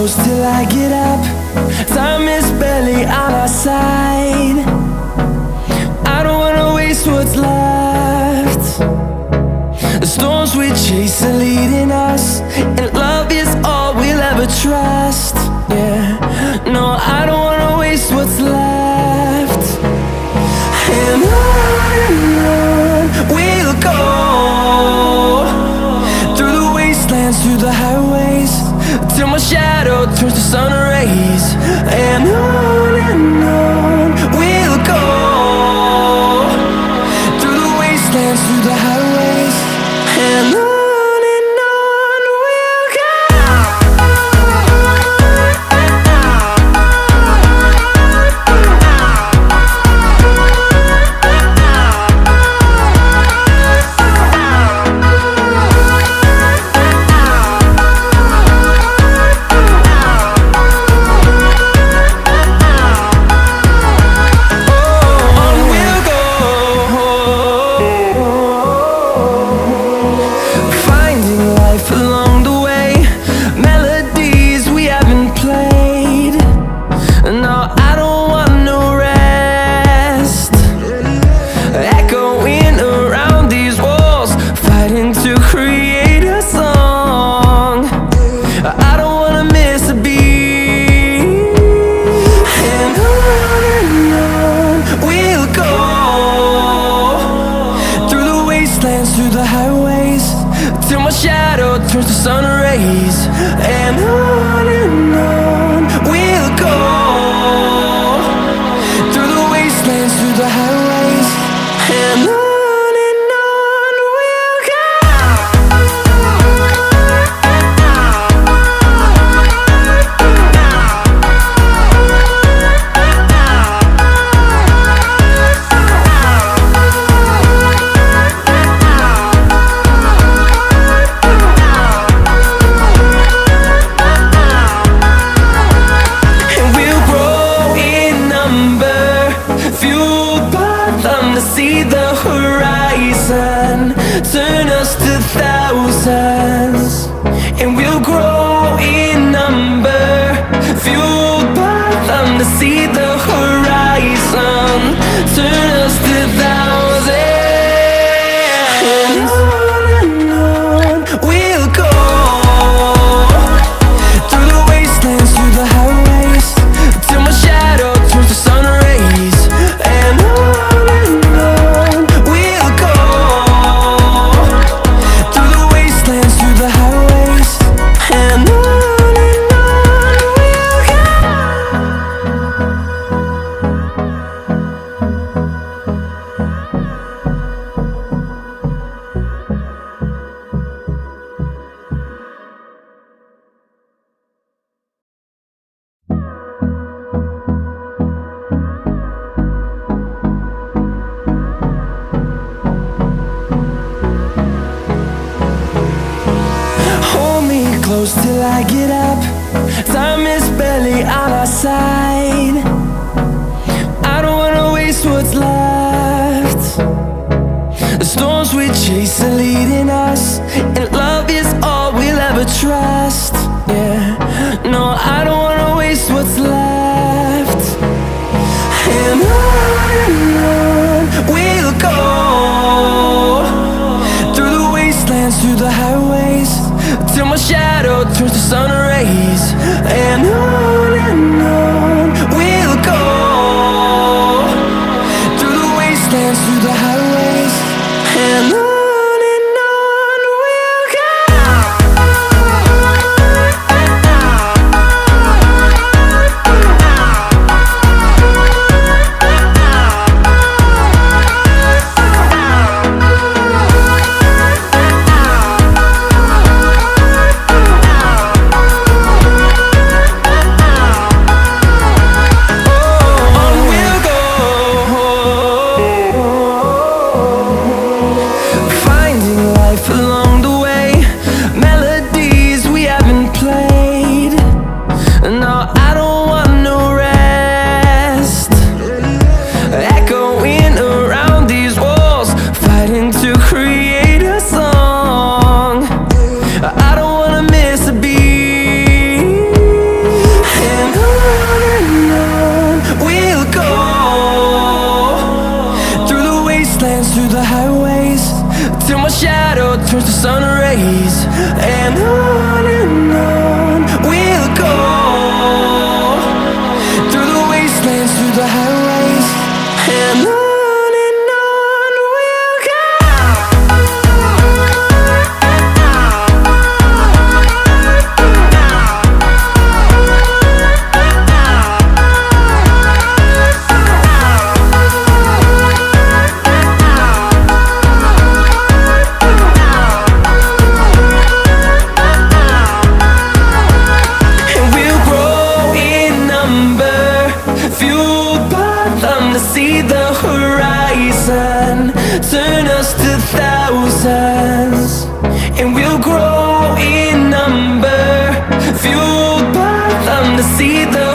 close till I get up. Time is barely on our side. I don't wanna waste what's left. The storms we chase are leading us, and love is all we'll ever trust. Yeah, no, I don't wanna waste what's left. And on we'll go, through the wastelands, through the highways, till my shadow turns to sun rays. And on we'll go, through the wastelands, through the highways, and on. Through the highways, till my shadow turns to sun rays. And on we'll go, through the wastelands, through the highways, and on. See the horizon turn us to thousands, and we'll grow in number, fueled by them to see the horizon turn us to thousands. And on we'll go, through the wastelands, through the highways, till my shadow turns to sun rays. And close till I get up. Time is barely on our side. I don't wanna waste what's left. The storms we chase are leading us, and love is all we'll ever trust. Yeah, no, I don't wanna waste what's left. And on we'll go, through the wastelands, through the highways, till my shadow turns to sun rays. And on we'll see the horizon, turn us to thousands, and we'll grow in number, fueled by them to see the